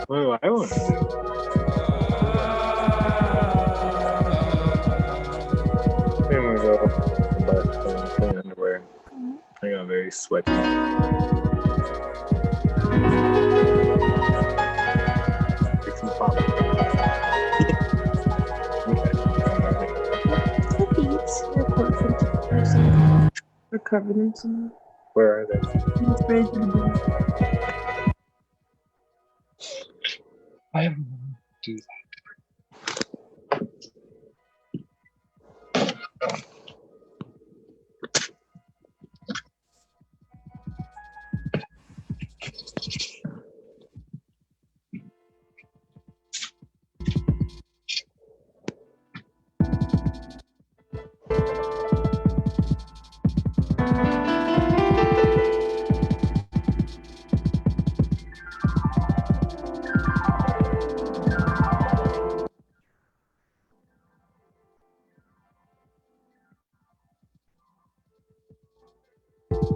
What do I want to do? I'm gonna go to the bathroom and clean underwear. I got very sweaty. Get some pop. The beats are perfect person. Or cover them some. Where are they? It's very good. I don't do that.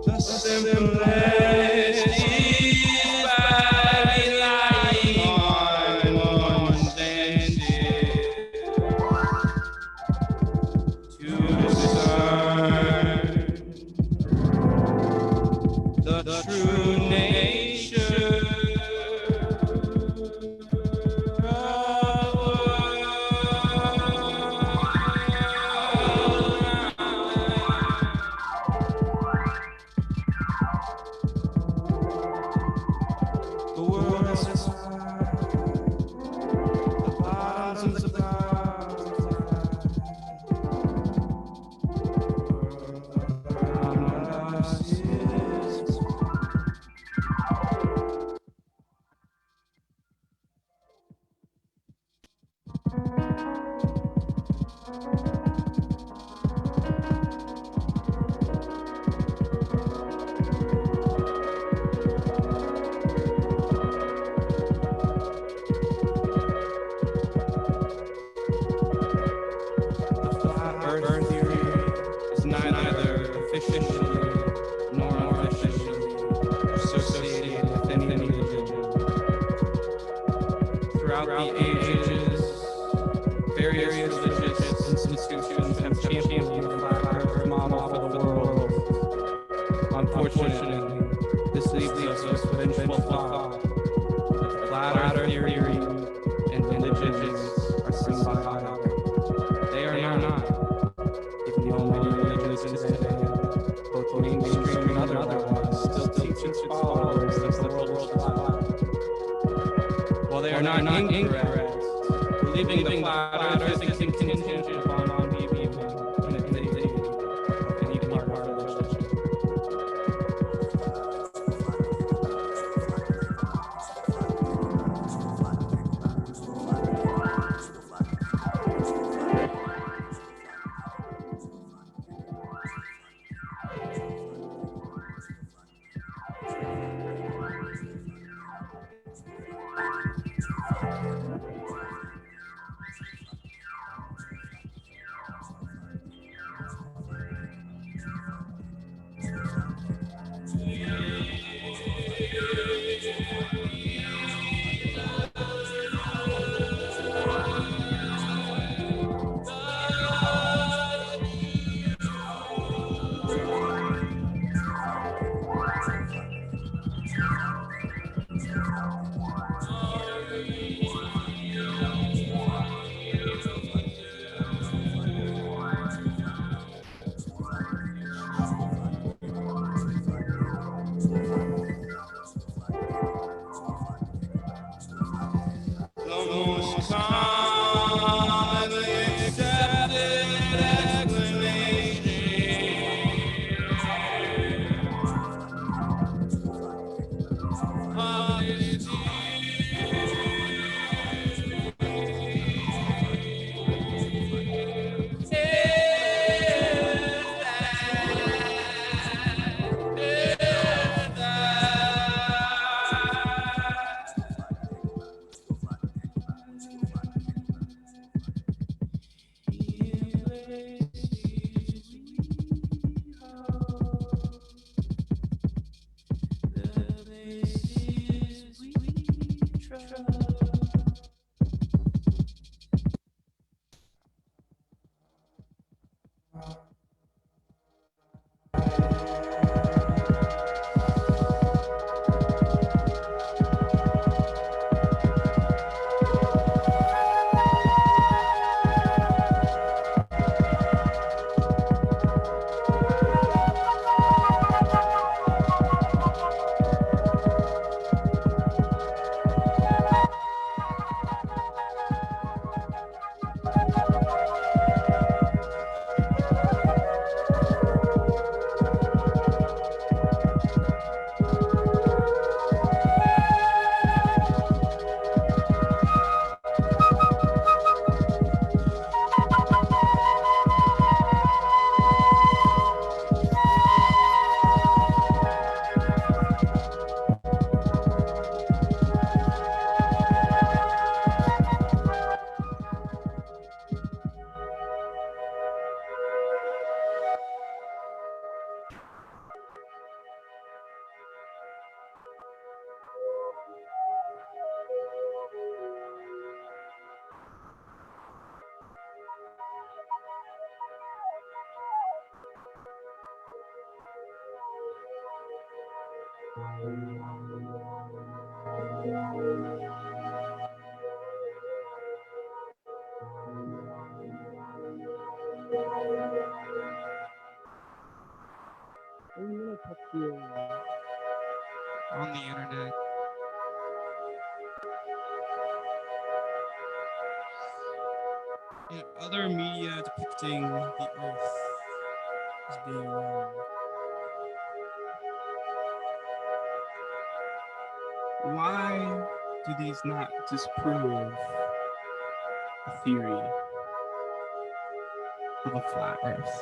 The simplicity by relying on one's senses to discern the true nature the world is the bottoms of the Earth theory is neither officially nor unofficially associated with any religion. Throughout the ages, various religious institutions have championed the flat Earth model for the world. Unfortunately, this This leads us to vengeful thought. The flat theory and religions are symbiotic. They are not. Even the only religions today, both mainstream and otherwise, still teach its followers that the world is flat. While they are not incorrect, believing the flat earth is contingent upon believing in a deity of any part of the religion. On the internet, and other media depicting the Earth as being round. Why do these not disprove the theory of a flat Earth?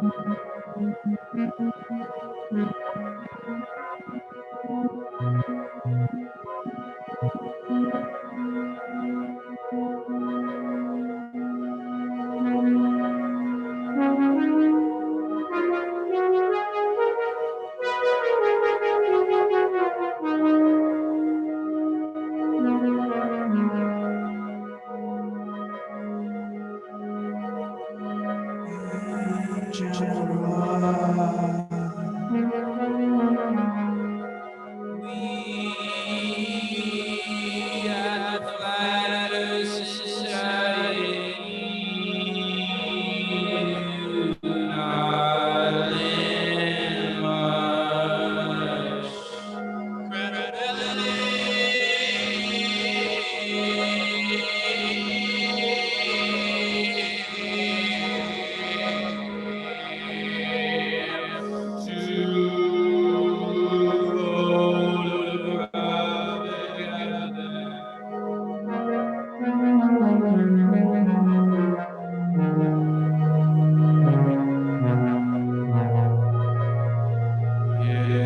We at the Flat Earth Society do not lend much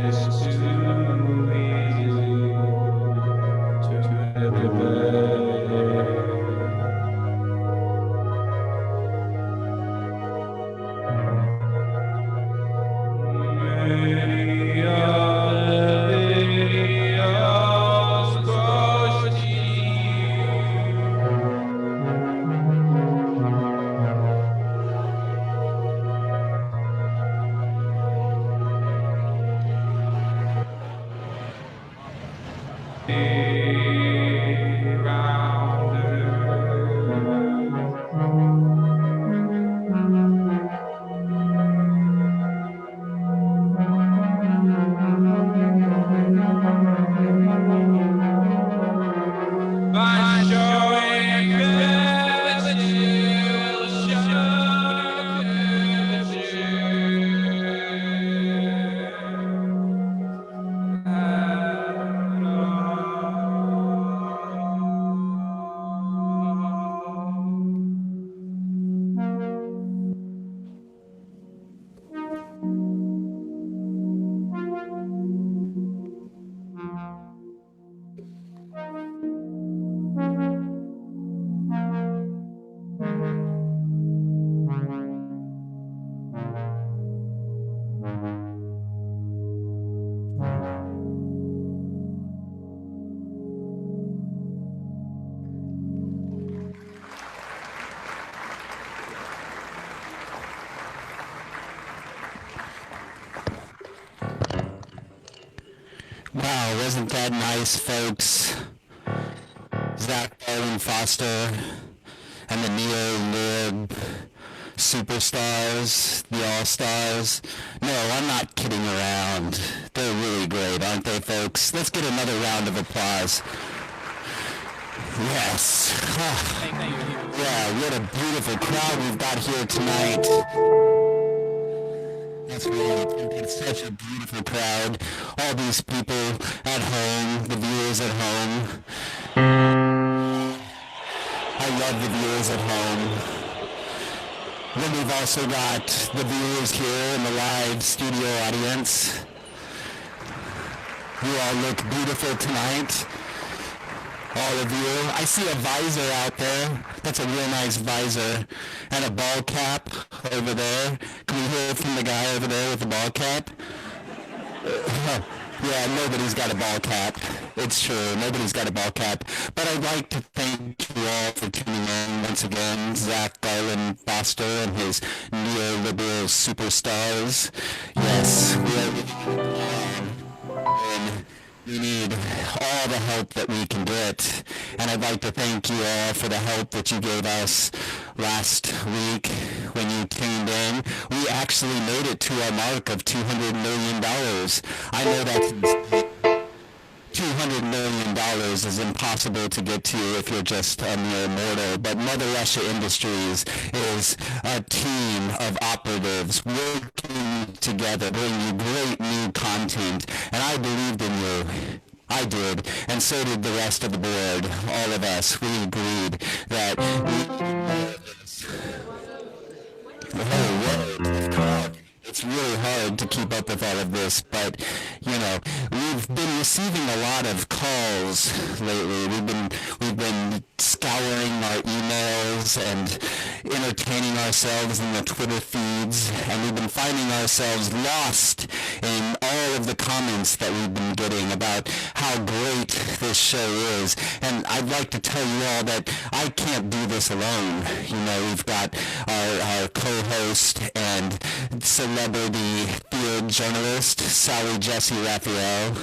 It's too easy to obey. Many other videos close to you. Around the by showing curvature, show Wow, wasn't that nice, folks? Zach Darwin Foster and the neo-lib superstars, the all-stars. No, I'm not kidding around. They're really great, aren't they, folks? Let's get another round of applause. Yes. Oh, yeah, what a beautiful crowd we've got here tonight. That's right. It's such a beautiful crowd. All these people at home, the viewers at home. I love the viewers at home. Then we've also got the viewers here in the live studio audience. You all look beautiful tonight. All of you. I see a visor out there. That's a real nice visor. And a ball cap over there. Can we hear from the guy over there with the ball cap? Yeah, nobody's got a ball cap. It's true, nobody's got a ball cap. But I'd like to thank you all for tuning in once again. Zach Garland Foster and his neoliberal superstars. Yes, we need all the help that we can get. And I'd like to thank you all for the help that you gave us last week when you tuned in. We actually made it to our mark of $200 million. I know that's $200 million is impossible to get to if you're just a mere mortal, but Mother Russia Industries is a team of operatives working together, bringing you great new content, and I believed in you. I did, and so did the rest of the board, all of us. We agreed that we... Oh, whoa. to keep up with all of this, but, we've been receiving a lot of calls lately. We've been scouring our emails and entertaining ourselves in the Twitter feeds, and we've been finding ourselves lost in all of the comments that we've been getting about how great this show is. And I'd like to tell you all that I can't do this alone. We've got our co-host and celebrity field journalist, Sally Jesse Raphael.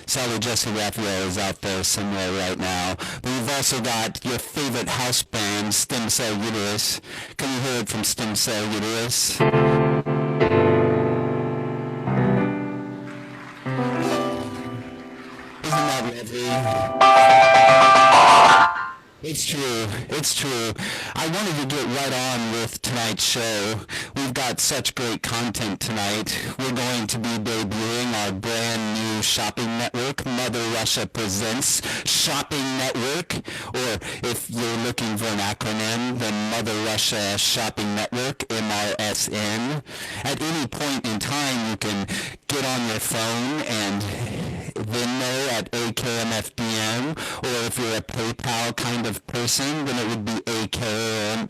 Sally Jesse Raphael is out there somewhere right now. But we've also got your favorite house band, Stem Cell Uterus. Can you hear it from Stem Cell Uterus? Isn't that lovely? It's true. I wanted to get right on with tonight's show. We've got such great content tonight. We're going to be debuting our brand new shopping network, Mother Russia Presents Shopping Network, or if you're looking for an acronym, the Mother Russia Shopping Network, MRSN. At any point in time, you can get on your phone and Venmo at AKMFDM, or if you're a PayPal kind of person, then it would be aka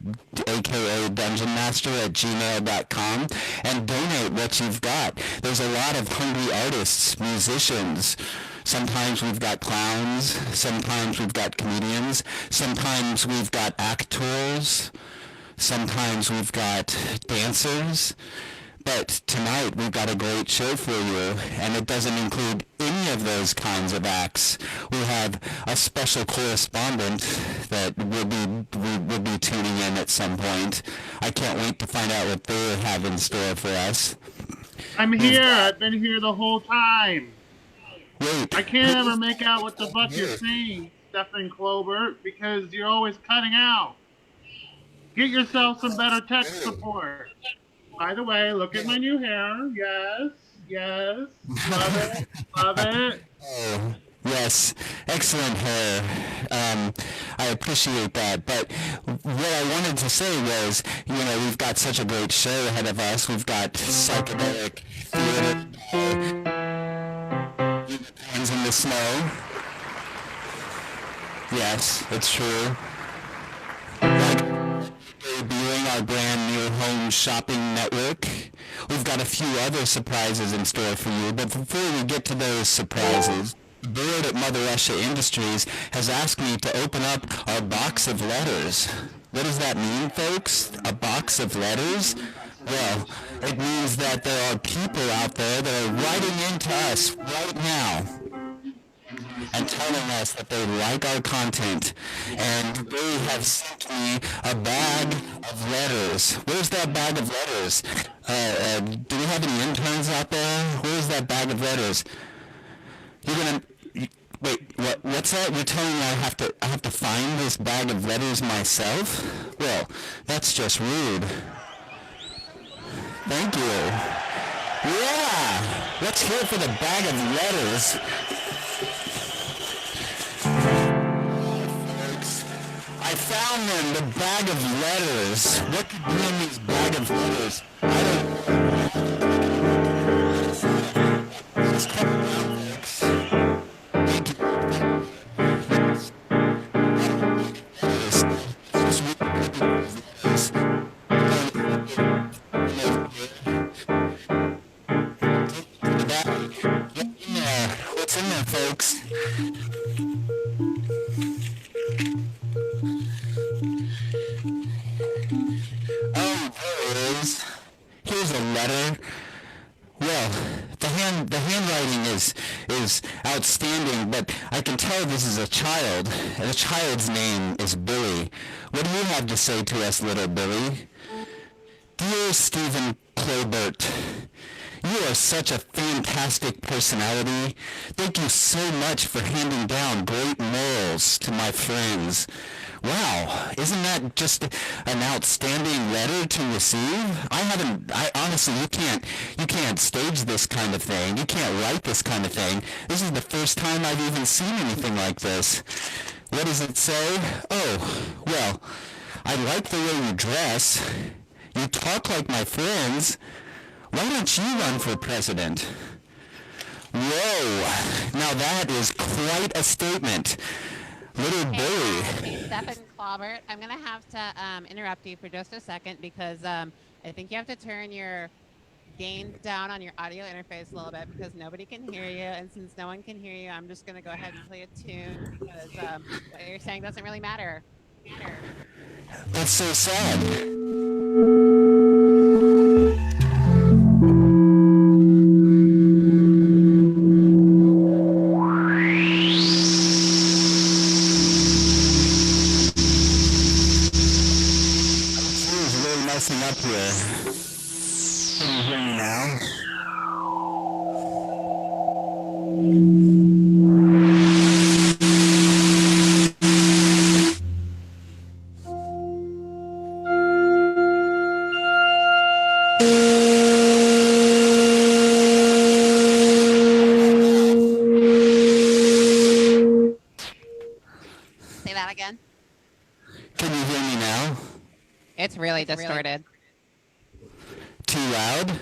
Dungeon Master at gmail.com, and donate what you've got. There's a lot of hungry artists, musicians. Sometimes we've got clowns, sometimes we've got comedians, sometimes we've got actors, sometimes we've got dancers. But tonight we've got a great show for you, and it doesn't include any of those kinds of acts. We have a special correspondent that will be tuning in at some point. I can't wait to find out what they have in store for us. I'm here. I've been here the whole time. Wait. I can't ever make out what the fuck you're saying, Stephen Clobert, because you're always cutting out. Get yourself some better tech support. By the way, look at my new hair. Yes. Love it. Oh, yes. Excellent hair. I appreciate that. But what I wanted to say was, we've got such a great show ahead of us. We've got psychedelic theater, Unicorns in the Snow. Yes, it's true. Debuting our brand new home shopping network. We've got a few other surprises in store for you, but before we get to those surprises, the board at Mother Russia Industries has asked me to open up our box of letters. What does that mean, folks? A box of letters? Well, it means that there are people out there that are writing into us right now and telling us that they like our content, and they have sent me a bag of letters. Where's that bag of letters? Do we have any interns out there? Where's that bag of letters? Wait, what's that? You're telling me I have to find this bag of letters myself? Well, that's just rude. Thank you. Yeah! Let's hear it for the bag of letters. I found them, the bag of letters. What could be in this bag of letters? I don't know. Let's check it out, folks. Thank you. What's in there, folks? Here's a letter. Well, the handwriting is outstanding, but I can tell this is a child, and the child's name is Billy. What do you have to say to us, little Billy? Dear Stephen Clobert, you are such a fantastic personality. Thank you so much for handing down great morals to my friends. Wow, isn't that just an outstanding letter to receive? I honestly, you can't stage this kind of thing. You can't write this kind of thing. This is the first time I've even seen anything like this. What does it say? Oh, well, I like the way you dress. You talk like my friends. Why don't you run for president? Whoa, now that is quite a statement. Little Billy. Hey, Stephen Claubert, I'm going to have to interrupt you for just a second because I think you have to turn your gain down on your audio interface a little bit because nobody can hear you. And since no one can hear you, I'm just going to go ahead and play a tune because what you're saying doesn't really matter. That's so sad. Messing up here. Can you hear me now? Say that again. Can you hear me now? It's really distorted. Too loud?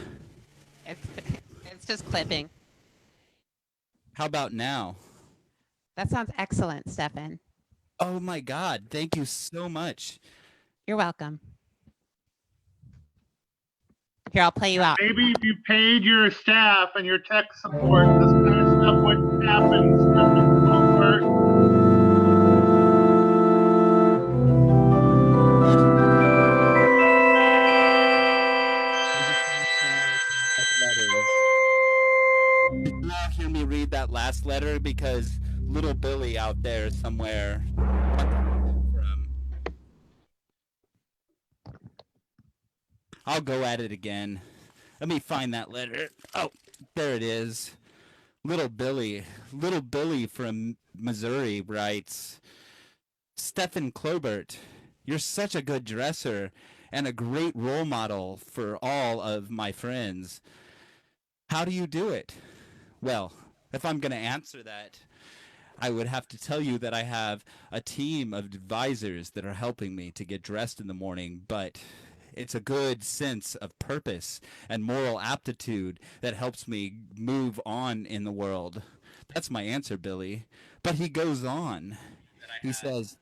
It's just clipping. How about now? That sounds excellent, Stefan. Oh my God, thank you so much. You're welcome. Here, I'll play you out. Maybe if you paid your staff and your tech support, this kind of stuff wouldn't happen. Stephen Colbert. Did you not hear me read that last letter? Because little Billy out there somewhere. I'll go at it again. Let me find that letter. Oh, there it is. Little Billy from Missouri writes, Stephen Clobert, you're such a good dresser and a great role model for all of my friends. How do you do it? Well, if I'm going to answer that, I would have to tell you that I have a team of advisors that are helping me to get dressed in the morning, but it's a good sense of purpose and moral aptitude that helps me move on in the world. That's my answer, Billy. But he goes on. He says,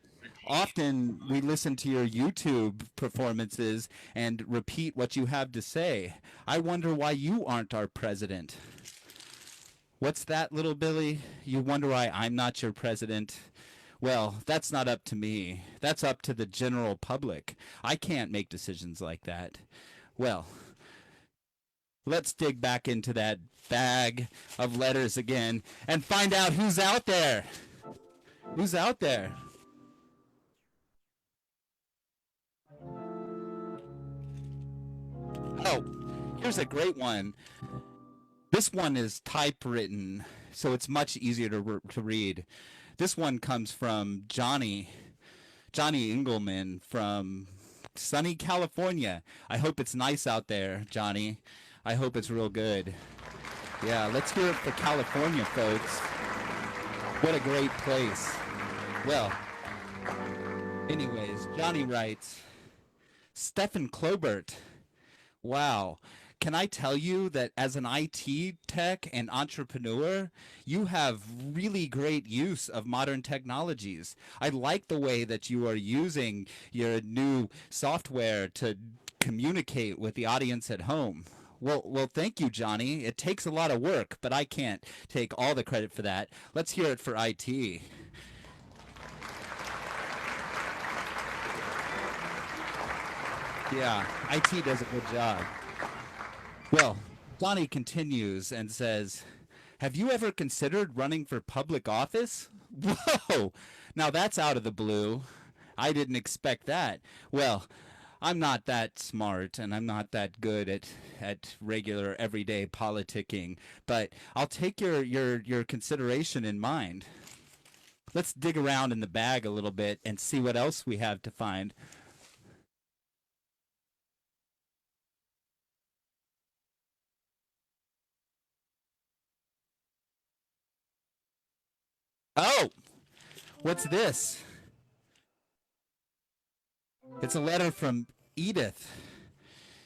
often we listen to your YouTube performances and repeat what you have to say. I wonder why you aren't our president. What's that, little Billy? You wonder why I'm not your president? Well, that's not up to me. That's up to the general public. I can't make decisions like that. Well, let's dig back into that bag of letters again and find out who's out there. Who's out there? Oh, here's a great one. This one is typewritten, so it's much easier to read. This one comes from Johnny Engelman from sunny California. I hope it's nice out there, Johnny. I hope it's real good. Yeah, let's hear it for California, folks. What a great place. Well, anyways, Johnny writes, Stephen Clobert. Wow. Can I tell you that as an IT tech and entrepreneur, you have really great use of modern technologies. I like the way that you are using your new software to communicate with the audience at home. Well, thank you, Johnny. It takes a lot of work, but I can't take all the credit for that. Let's hear it for IT. Yeah, IT does a good job. Well, Johnny continues and says, have you ever considered running for public office? Whoa, now that's out of the blue. I didn't expect that. Well, I'm not that smart and I'm not that good at regular everyday politicking, but I'll take your consideration in mind. Let's dig around in the bag a little bit and see what else we have to find. Oh, what's this? It's a letter from Edith.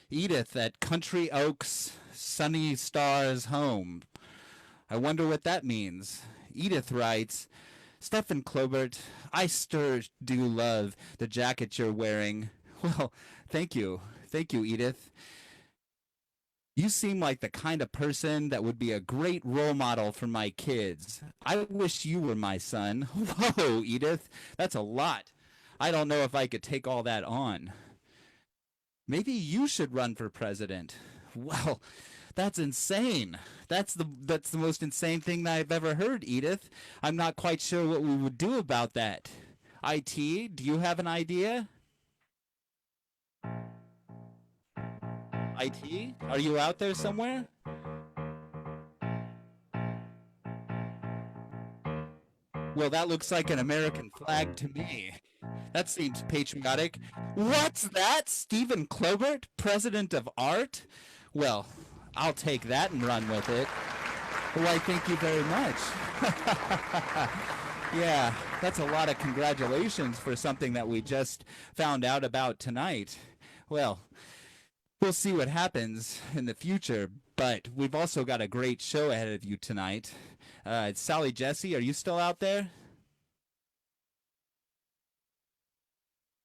Edith at Country Oaks, sunny stars home. I wonder what that means. Edith writes, Stefan Klobert, I sure do love the jacket you're wearing. Well, thank you. Thank you, Edith. You seem like the kind of person that would be a great role model for my kids. I wish you were my son. Whoa, Edith, that's a lot. I don't know if I could take all that on. Maybe you should run for president. Well, that's insane. That's the most insane thing that I've ever heard, Edith. I'm not quite sure what we would do about that. IT, do you have an idea? IT, are you out there somewhere? Well, that looks like an American flag to me. That seems patriotic. What's that? Stephen Klobert, president of art? Well, I'll take that and run with it. Why, thank you very much. Yeah, that's a lot of congratulations for something that we just found out about tonight. Well, we'll see what happens in the future, but we've also got a great show ahead of you tonight. Sally Jesse, are you still out there?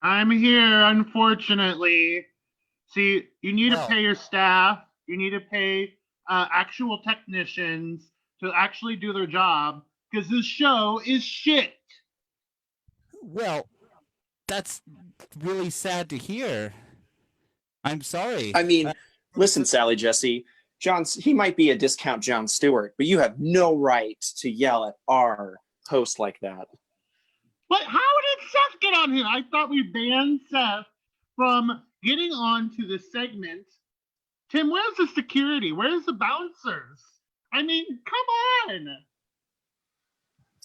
I'm here, unfortunately. See, you need to pay your staff. You need to pay actual technicians to actually do their job because this show is shit. Well, that's really sad to hear. I'm sorry. I mean, listen, Sally Jesse, he might be a discount Jon Stewart, but you have no right to yell at our host like that. But how did Seth get on here? I thought we banned Seth from getting on to the segment. Tim, where's the security? Where's the bouncers? I mean, come on.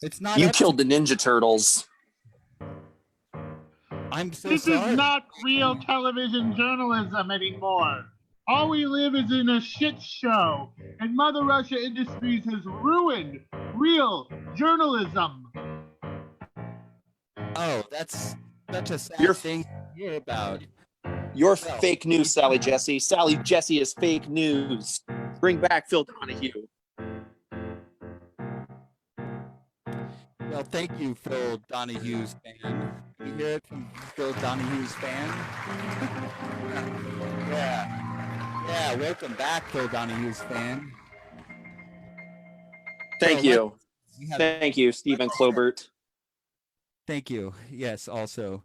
It's not. You killed the Ninja Turtles. I'm so this sorry. This is not real television journalism anymore. All we live is in a shit show, and Mother Russia Industries has ruined real journalism. Oh, that's such a sad thing to hear about. You're fake news, Sally Jesse. Sally Jesse is fake news. Bring back Phil Donahue. Well, thank you, Phil Donahue's fan. You hear it from Phil Donahue's fan? Yeah, welcome back, Phil Donahue's fan. Thank you. Thank you, Stephen Klobert. Thank you. Yes, also.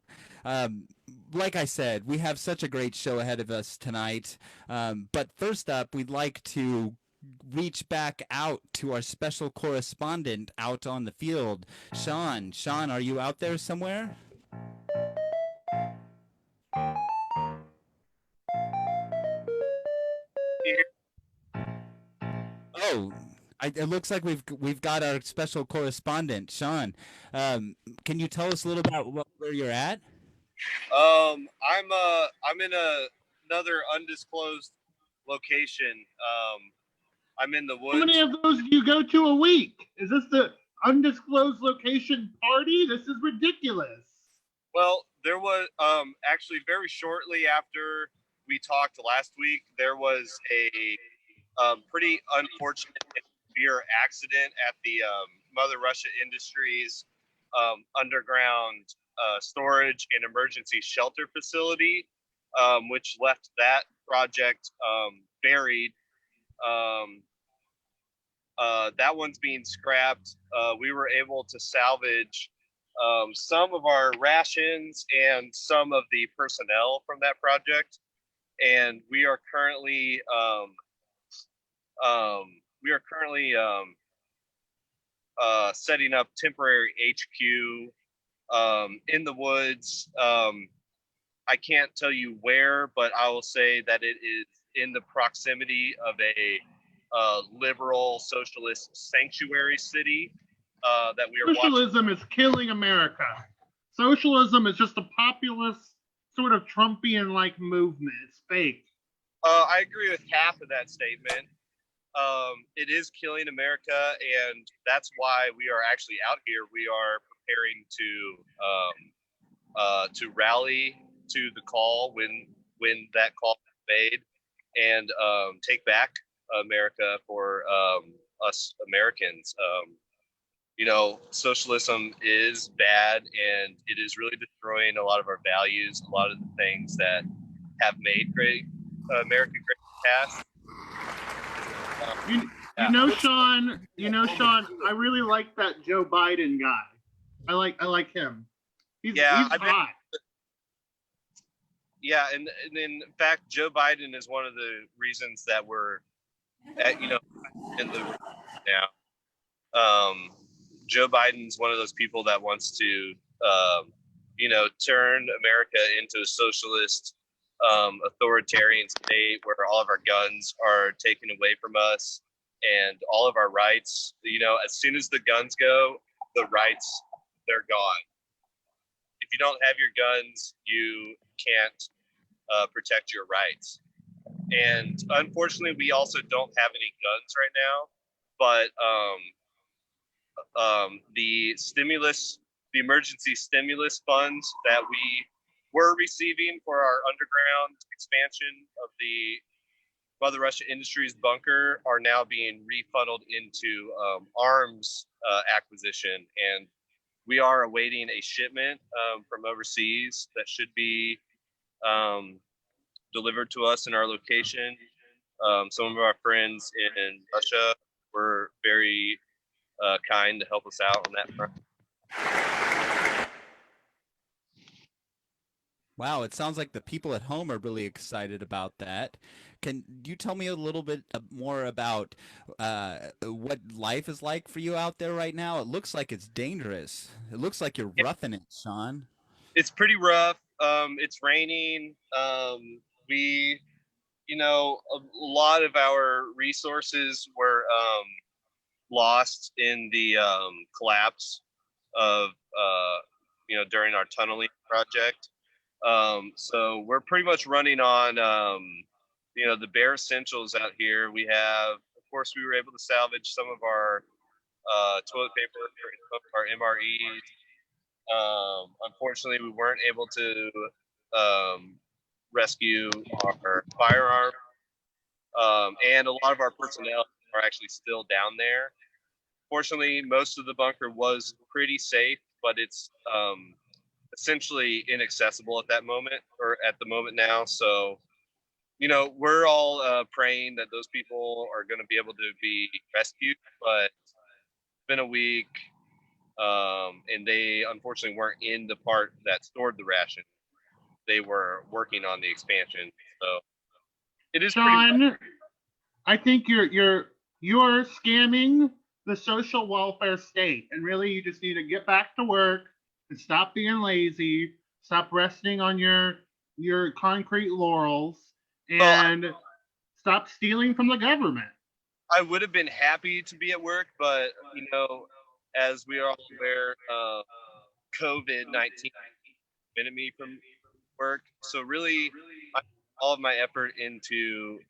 Like I said, we have such a great show ahead of us tonight. But first up, we'd like to reach back out to our special correspondent out on the field, Sean. Sean, are you out there somewhere? Oh, it looks like we've got our special correspondent, Sean. Can you tell us a little about where you're at? I'm in another undisclosed location. I'm in the woods. How many of those do you go to a week? Is this the undisclosed location party? This is ridiculous. Well, there was actually very shortly after we talked last week, there was a pretty unfortunate and severe accident at the Mother Russia Industries underground storage and emergency shelter facility, which left that project buried. That one's being scrapped. We were able to salvage some of our rations and some of the personnel from that project, and we are currently setting up temporary HQ in the woods. I can't tell you where, but I will say that it is in the proximity of a liberal socialist sanctuary city that we are Socialism is killing America. Socialism is just a populist, sort of Trumpian-like movement. It's fake. I agree with half of that statement. It is killing America, and that's why we are actually out here. We are preparing to rally to the call when that call is made and take back America for us Americans. Socialism is bad, and it is really destroying a lot of our values, a lot of the things that have made America great in the past. Sean, I really like that Joe Biden guy. I like him. He's hot. Yeah, and in fact, Joe Biden is one of the reasons that we're in the now. Joe Biden's one of those people that wants to, turn America into a socialist, authoritarian state where all of our guns are taken away from us and all of our rights. As soon as the guns go, the rights, they're gone. If you don't have your guns, you can't protect your rights. And unfortunately, we also don't have any guns right now. But the emergency stimulus funds that we were receiving for our underground expansion of the Mother Russia Industries bunker are now being refunneled into arms acquisition. And we are awaiting a shipment from overseas that should be delivered to us in our location. Some of our friends in Russia were very kind to help us out on that front. Wow, it sounds like the people at home are really excited about that. Can you tell me a little bit more about what life is like for you out there right now? It looks like it's dangerous. It looks like you're roughing it, Sean. It's pretty rough. It's raining. We, a lot of our resources were lost in the collapse of, during our tunneling project. So we're pretty much running on, the bare essentials out here. We have, of course, we were able to salvage some of our toilet paper and some of our MREs. Unfortunately, we weren't able to rescue our firearm, and a lot of our personnel are actually still down there. Fortunately, most of the bunker was pretty safe, but it's essentially inaccessible at that moment, or at the moment now. So, we're all praying that those people are going to be able to be rescued, but it's been a week, and they unfortunately weren't in the part that stored the ration. They were working on the expansion, so it is Sean, I think you're scamming the social welfare state, and really you just need to get back to work and stop being lazy, stop resting on your concrete laurels, and stop stealing from the government. I would have been happy to be at work, but as we are all aware, COVID-19 prevented me from work. So really, I put all of my effort into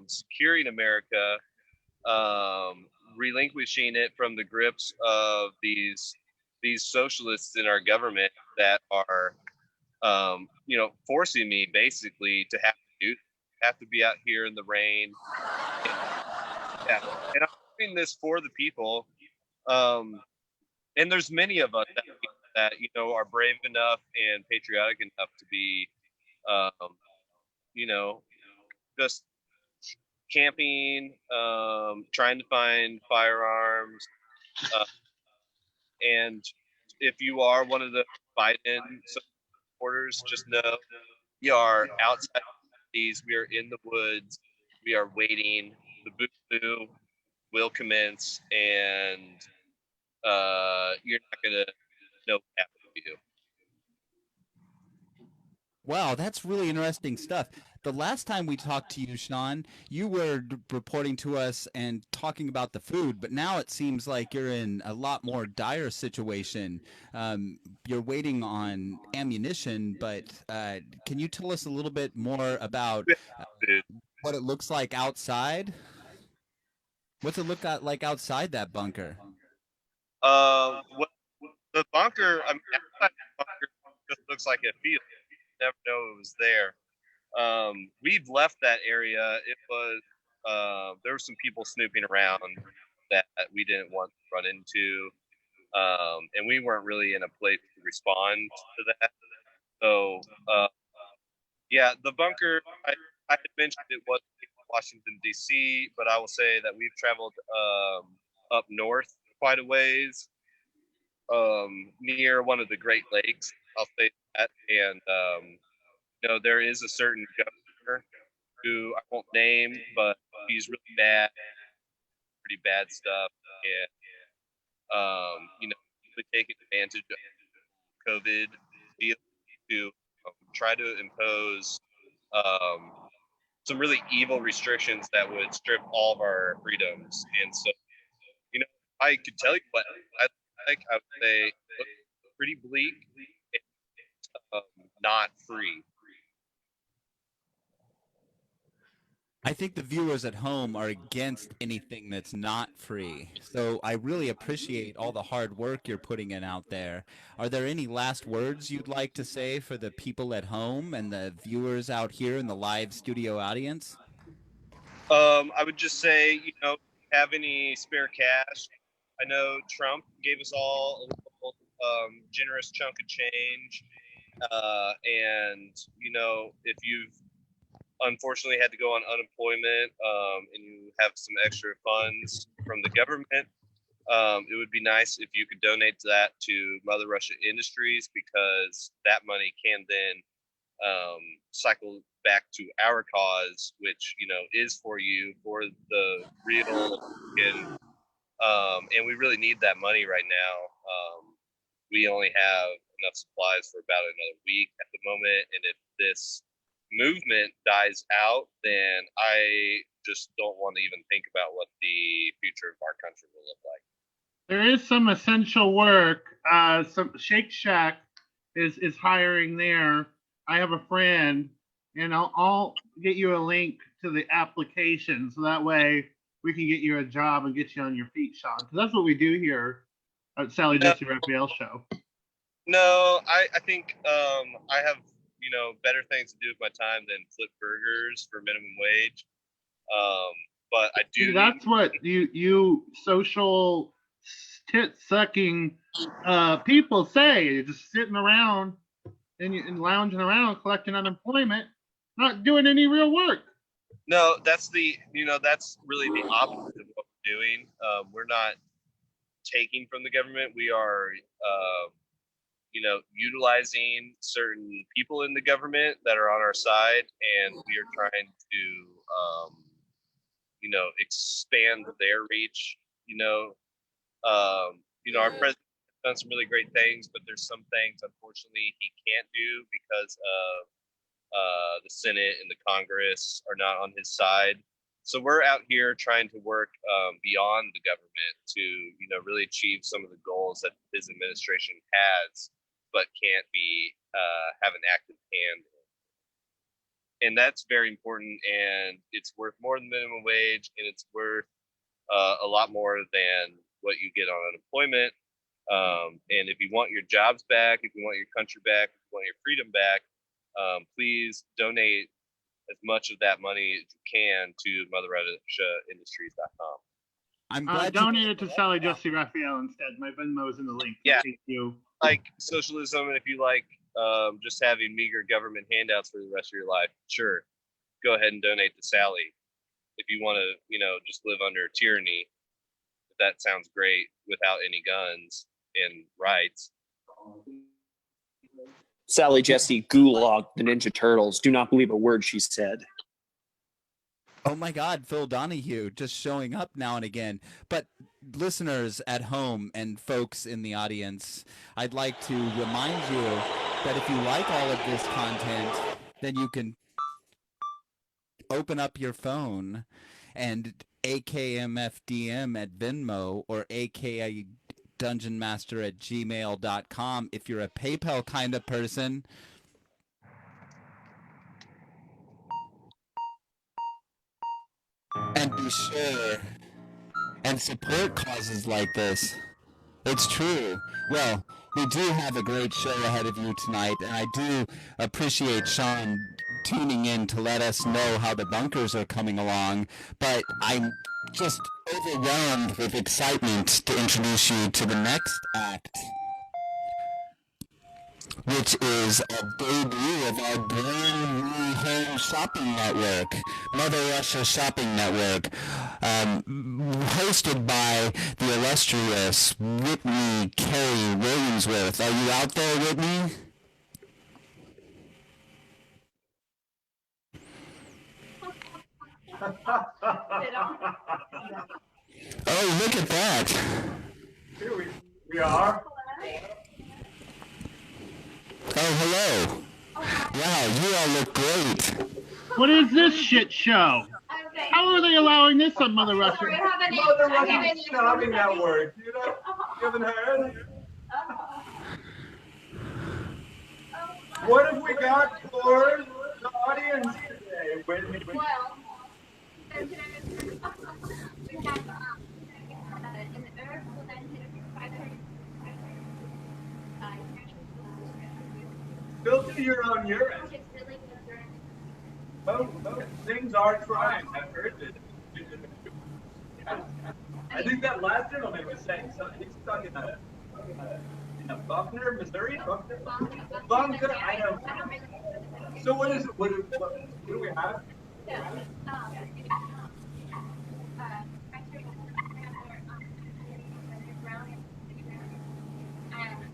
securing America, relinquishing it from the grips of these socialists in our government that are, forcing me basically to have to be out here in the rain. And I'm doing this for the people. And there's many of us that are brave enough and patriotic enough to be, just camping, trying to find firearms. And if you are one of the Biden supporters, just know we are outside these. We are in the woods. We are waiting. The boo will commence, and you're not gonna know what happened to you. Wow, that's really interesting stuff. The last time we talked to you, Sean, you were reporting to us and talking about the food, but now it seems like you're in a lot more dire situation. You're waiting on ammunition, but can you tell us a little bit more about what it looks like outside? What's it look like outside that bunker? Well, the bunker, outside the bunker just looks like a field. You never know it was there. We've left that area. It was there were some people snooping around that we didn't want to run into, and we weren't really in a place to respond to that. So yeah, the bunker. I had mentioned it was in Washington D.C., but I will say that we've traveled up north quite a ways, near one of the Great Lakes. I'll say that, and there is a certain governor who I won't name, but he's really bad, pretty bad stuff, and really taking advantage of COVID deal to try to impose some really evil restrictions that would strip all of our freedoms. And so, I could tell you what I like. I would say look pretty bleak, and, not free. I think the viewers at home are against anything that's not free. So I really appreciate all the hard work you're putting in out there. Are there any last words you'd like to say for the people at home and the viewers out here in the live studio audience? I would just say, if you have any spare cash, I know Trump gave us all a little generous chunk of change. And, if you've unfortunately had to go on unemployment and you have some extra funds from the government, it would be nice if you could donate that to Mother Russia Industries, because that money can then cycle back to our cause, which is for you, for the real and we really need that money right now. We only have enough supplies for about another week at the moment, and if this movement dies out, then I just don't want to even think about what the future of our country will look like. There is some essential work. Some Shake Shack is hiring there. I have a friend, and I'll get you a link to the application, so that way we can get you a job and get you on your feet, Sean. Because that's what we do here at Sally Jesse Raphael Show. No, I think I have better things to do with my time than flip burgers for minimum wage. But I do. That's what you social tit sucking people say. You're just sitting around and lounging around collecting unemployment, not doing any real work. No, that's that's really the opposite of what we're doing. We're not taking from the government. We are utilizing certain people in the government that are on our side, and we are trying to expand their reach. Our president has done some really great things, but there's some things unfortunately he can't do because of the Senate and the Congress are not on his side. So we're out here trying to work beyond the government to really achieve some of the goals that his administration has, but can't have an active hand in. And that's very important, and it's worth more than minimum wage, and it's worth a lot more than what you get on unemployment. And if you want your jobs back, if you want your country back, if you want your freedom back, please donate as much of that money as you can to MotherRussiaIndustries.com. I'm glad donate it to Sally Jesse Raphael instead. My Venmo is in the link. Yeah. Thank you. Like socialism, and if you like just having meager government handouts for the rest of your life, sure, go ahead and donate to Sally. If you want to, just live under tyranny, that sounds great without any guns and rights. Sally Jesse gulagged the Ninja Turtles. Do not believe a word she said. Oh my God, Phil Donahue just showing up now and again. But listeners at home and folks in the audience, I'd like to remind you that if you like all of this content, then you can open up your phone and AKMFDM at Venmo or AKA dungeonmaster@gmail.com if you're a PayPal kind of person. And be sure and support causes like this. It's true. Well, we do have a great show ahead of you tonight, and I do appreciate Sean tuning in to let us know how the bunkers are coming along, but I'm just overwhelmed with excitement to introduce you to the next act, which is a debut of our brand new home shopping network, Mother Russia Shopping Network, hosted by the illustrious Whitney Carey Williamsworth. Are you out there, Whitney? Oh, look at that. Here we are. Oh, hello. Wow, you all look great. What is this shit show? How are they allowing this on Mother Russia? Mother Russia Shopping Network. You haven't heard? What have we got for the audience today, Whitney? Well, so today we have in the earth will then hit 500. Filter your own urine. Oh, things are trying. I've heard it. I think that last gentleman was saying something. He's stuck in a Buckner, Missouri? Bunker? I don't know. So what is it? What do we have?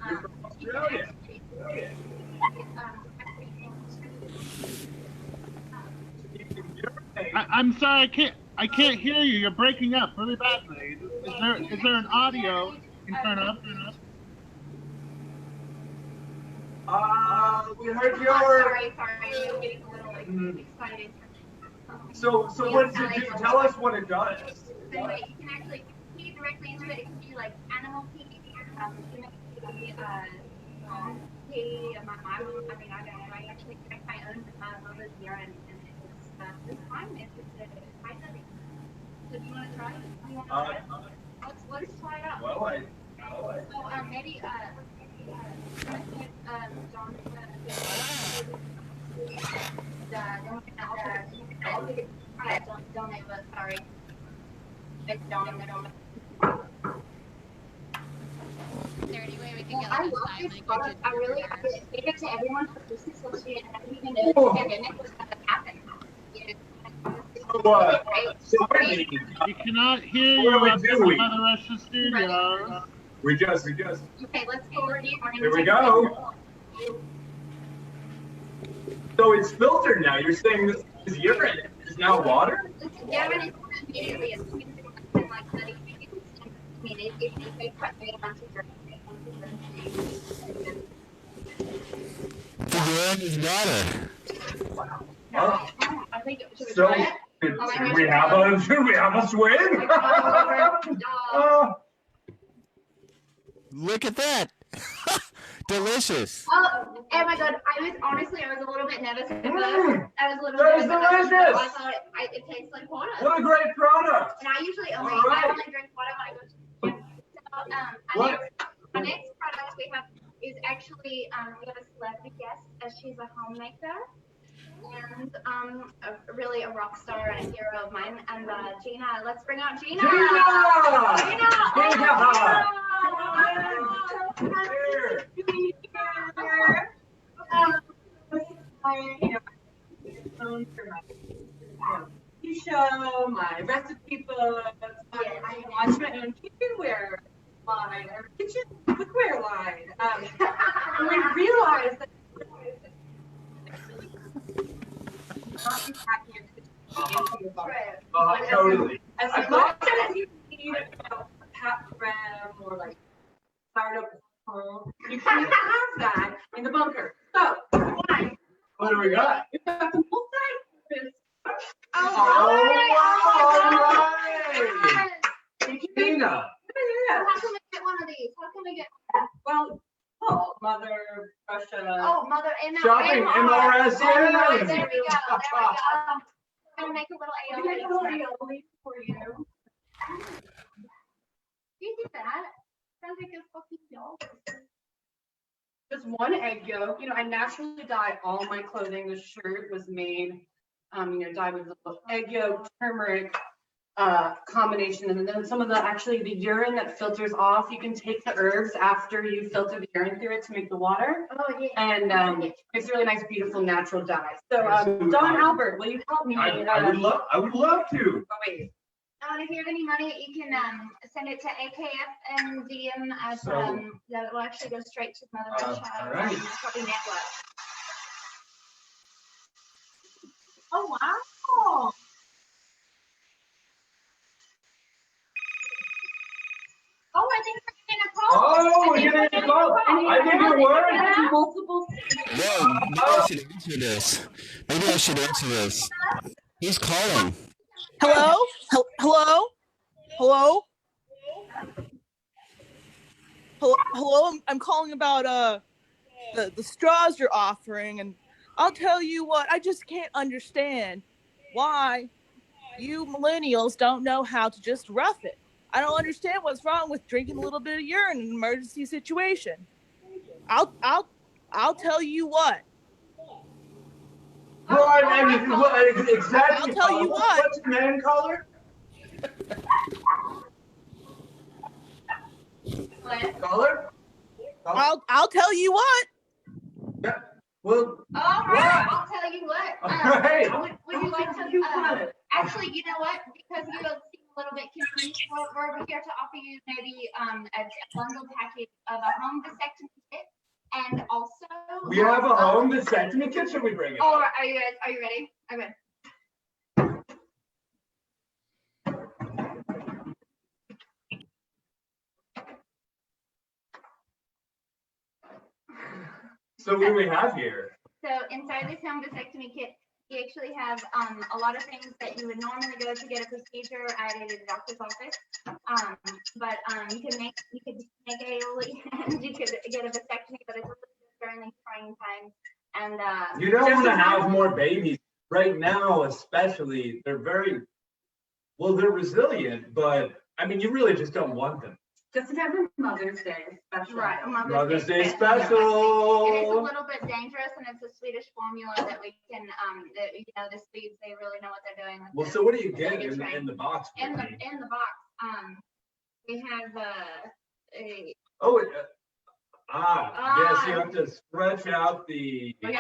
You're from Australia. I'm sorry, I can't hear you. You're breaking up really badly. Is there an audio you can turn up? We heard your. Sorry, I'm getting a little excited. So what does it do? Tell us what it does. Anyway, you can actually feed directly into it. It can be like animal feed. You can pee. I mean, I don't know. I actually collect my own mother's urine, and it's fine. It's fine. So do you want to try it? Let's try it out. Well, So maybe donate, but sorry. It's donate. Is there any way we can get I like love a sign this language product. I really gave it to everyone for Christmas this year, and I didn't even know the pandemic was going to happen. So Whitney, You cannot hear you up in the Mother Russia studios. we just. Okay, let's go over here. Here we go. So it's filtered now. You're saying this is urine. It's now water? Yeah, and it's immediately it's like letting me use. I mean, if they put me onto your The urine is water. Wow. I think it was So should we have a swim? Look at that. Delicious. Oh my god! I was a little bit nervous at first. I was a little That nervous. is At first, delicious. I thought it tastes like water. What a great product! And I usually only drink water when I go to the gym. So our next product we have is actually we have a celebrity guest as she's a homemaker and really a rock star and a hero of mine. And Gina, let's bring out Gina. Show my recipe books. I launch my own kitchenware line or kitchen cookware line. And we realized that not be packing your kitchen into your box. Totally. As much as you need a pat creme or like sourdough home, you can have that in the bunker. So What do we got? we've got some full size. All right. Gina. How can we get one of these? How can we get? Well, Mother Russia. Oh, Mother Shopping MRS. There we go. There we go. I'm gonna make a little AOE for you. You did that. Sounds like a fucking dog. just one egg yolk. I naturally dye all my clothing. The shirt was made, dyed with a little egg yolk, turmeric combination, and then some of the urine that filters off. You can take the herbs after you filter the urine through it to make the water, and it's a really nice, beautiful, natural dye. So, Don Albert, will you help me? I would love to. Oh wait. If you have any money, you can send it to AKF and DM as that will actually go straight to Mother Russia. All right. Probably network. Oh wow. Oh, I think we're getting a call. Oh, we're getting a call. I think it worked. Multiple. No, maybe I should answer this. Maybe I should answer this. He's calling. Hello? Hello? Hello? Hello? I'm calling about the straws you're offering, and I'll tell you what, I just can't understand why you millennials don't know how to just rough it. I don't understand what's wrong with drinking a little bit of urine in an emergency situation. I'll tell you what. Well, exactly. I'll tell you what. What's your man caller? Caller? I'll tell you what. Yeah. Well. All right, I'll tell you what. All right. Would you like to? Actually, you know what? Because you seem a little bit confused, we're over here to offer you maybe a bundle package of a home vasectomy kit, and also. We have a home vasectomy kit. Should we bring it? Oh, are you guys? Are you ready? I'm ready. So what do we have here? So inside this home vasectomy kit, you actually have a lot of things that you would normally go to get a procedure at a doctor's office. But you could make aioli and you could get a vasectomy, but it's a little bit during these trying times. And you don't want to have more babies right now, especially. They're they're resilient, but I mean, you really just don't want them. Just remember Mother's Day special. Right, Mother's Day special. It is a little bit dangerous, and it's a Swedish formula that we can, the Swedes, they really know what they're doing. With Well, so what do you get in the box? In the box, we have a. Oh, yes, you have to stretch out the. This is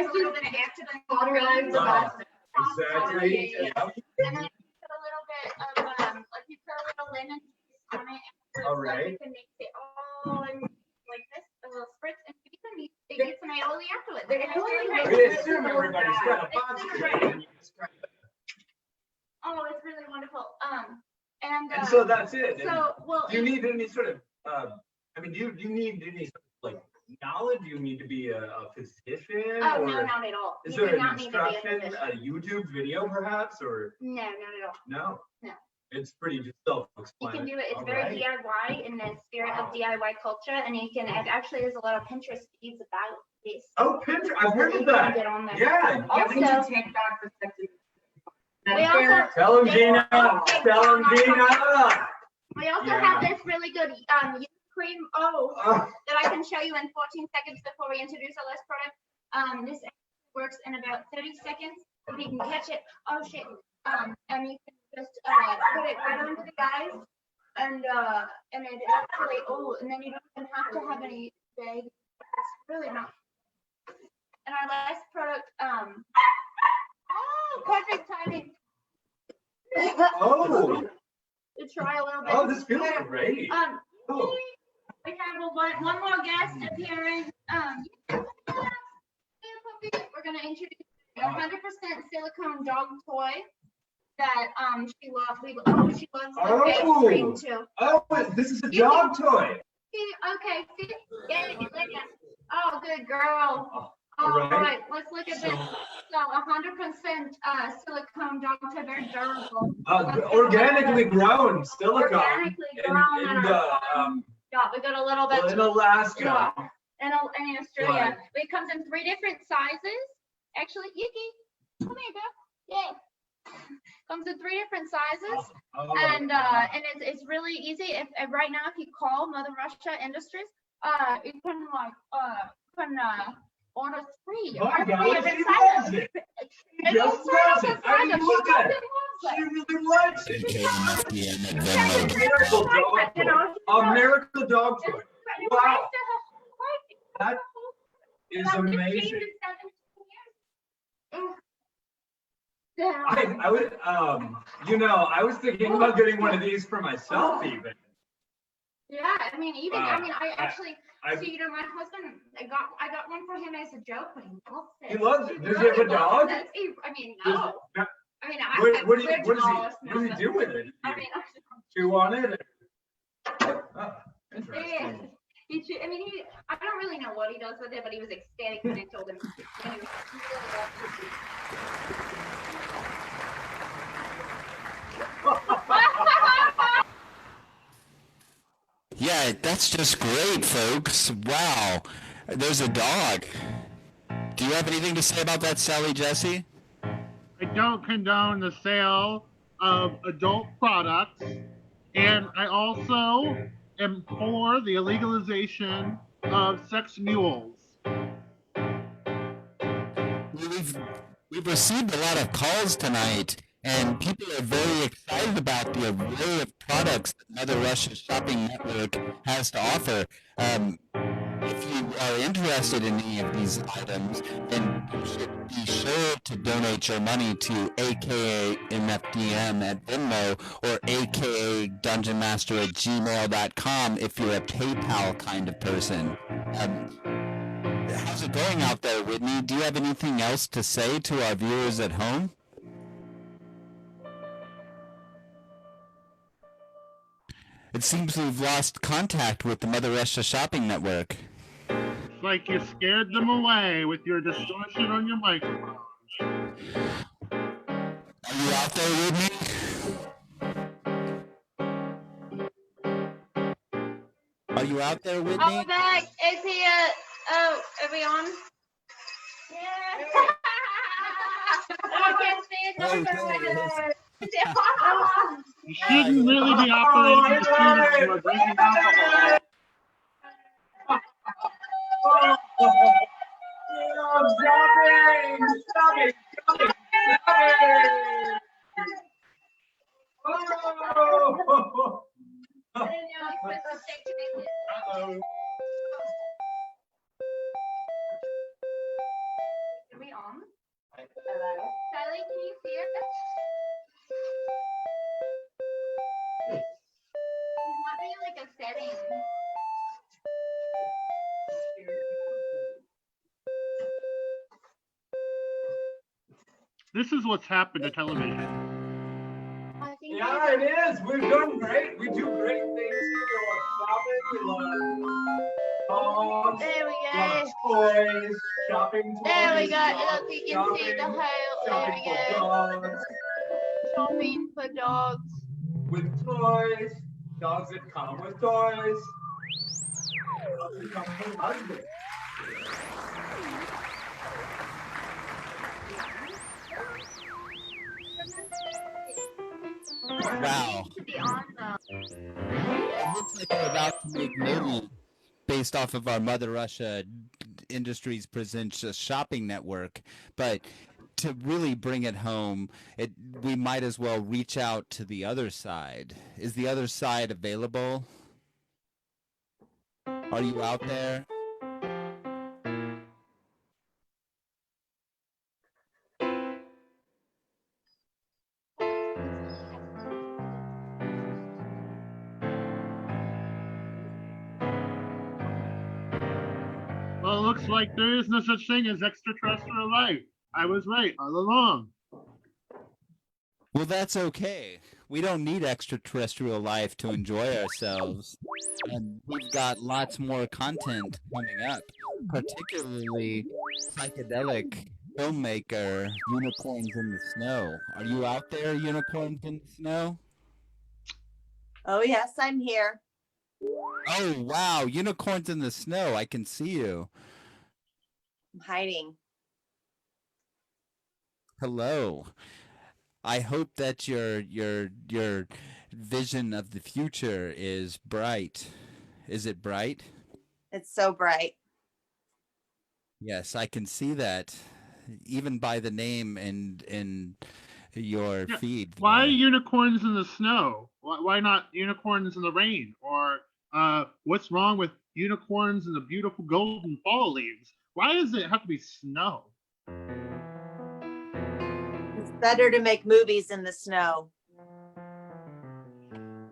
a little bit of active Cauterized. Exactly. Yeah. And then you put a little bit of you put a little linen on it. All right. You can mix it all in like this, a little spritz, and you can get some aioli afterwards. We assume everybody's got a box. Oh, it's really wonderful. And so that's it. So, do you need any sort of? Do you need any sort of like knowledge? Do you need to be a physician? Oh, no, not at all. Is You there do an not need to be a instruction, physician. a YouTube video perhaps, or? No, not at all. No. No. It's pretty just You self-explanatory. can do it. It's All very right. DIY in the spirit of DIY culture, and you can. It actually, there's a lot of Pinterest feeds about this. Oh, Pinterest! I've heard You of can that. get on there. Yeah. Also, We also Tell them, Gina. Tell them, Gina. we also Yeah. have this really good cream that I can show you in 14 seconds before we introduce our last product. This works in about 30 seconds. If you can catch it, oh shit. And you can just put it right onto the guys, and it actually and then you don't even have to have any bag. It's really not. And our last product, perfect timing. Oh. To try a little bit. Oh, this feels great. Oh. We have one more guest appearing. We're gonna introduce a 100% silicone dog toy that she loves. She loves the face cream too. Oh, this is a dog toy. Okay, see? Yeah. Oh, good girl. All right, let's look at this. So 100% silicone dog toy, very durable. Organically grown silicone. Organically grown. Yeah, we got a little bit. In Alaska. And in Australia. It comes in 3 different sizes. Actually, Yuki, come here, girl. Yeah. Comes in 3 different sizes. And it's really easy. If right now, if you call Mother Russia Industries, you can like order free. My God, Free of she inside loves of- it. It's Just all set up loves it. inside I mean, of- look she at it. fucking loves She it. really likes it. AKMFDM at Yeah, Venmo. it's Miracle like dog that, you know, toy. A miracle dog toy. You Wow. raised her whole life. That is About 15 to amazing. 17 years. Damn. I would, I was thinking about getting one of these for myself even. Yeah, I mean, even I actually, I- so you know, my husband, I got one for him as a joke, but he loves it. He loves it. Does he really have a dog? loves it. I mean, Does- no. I mean, I What does lived Wallace, he do with it? I mean, Chew on it? Oh, interesting. I don't really know what he does with it, but he was ecstatic when I told him. When he was Yeah, that's just great, folks. Wow. There's a dog. Do you have anything to say about that, Sally Jesse? I don't condone the sale of adult products, and I also am for the illegalization of sex mules. We've received a lot of calls tonight, and people are very excited about the array of products that Mother Russia's shopping network has to offer. If you are interested in any of these items, then you should be sure to donate your money to AKA MFDM at Venmo or AKA DungeonMaster@gmail.com if you're a PayPal kind of person. How's it going out there, Whitney? Do you have anything else to say to our viewers at home? It seems we've lost contact with the Mother Russia shopping network. It's like you scared them away with your distortion on your microphone. Are you out there, Whitney? Are you out there, Whitney? Oh, we're back. Is he are we on? Yeah. I can't see it. You shouldn't really be operating the students who are drinking alcohol. Shopping! Oh! I didn't know you put the stick to make it. Uh-oh. Are we on? Hello? Sally, can you see it? There's not really like a setting. This is what's happened to television. I think Yeah, it is. We've done great. We do great things. We love shopping. We love dogs. there we Love go. toys. Shopping toys. There we go. dog Look, you can see the shopping, whole. There shopping we for go. dogs. Shopping for dogs. With toys. Dogs that come with toys. Dogs that come with husbands. Wow. To be on It looks like we're about to make money based off of our Mother Russia Industries Presents a shopping network, but to really bring it home, we might as well reach out to the other side. Is the other side available? Are you out there? Well, it looks like there is no such thing as extraterrestrial life. I was right all along. Well, that's okay. We don't need extraterrestrial life to enjoy ourselves. And we've got lots more content coming up, particularly psychedelic filmmaker Unicorns in the Snow. Are you out there, Unicorns in the Snow? Oh, yes, I'm here. Oh, wow. Unicorns in the Snow. I can see you. I'm hiding. Hello. I hope that your vision of the future is bright. Is it bright? It's so bright. Yes, I can see that, even by the name and your Yeah. feed. Why there. unicorns in the snow? Why not unicorns in the rain? Or what's wrong with unicorns and the beautiful golden fall leaves? Why does it have to be snow? It's better to make movies in the snow.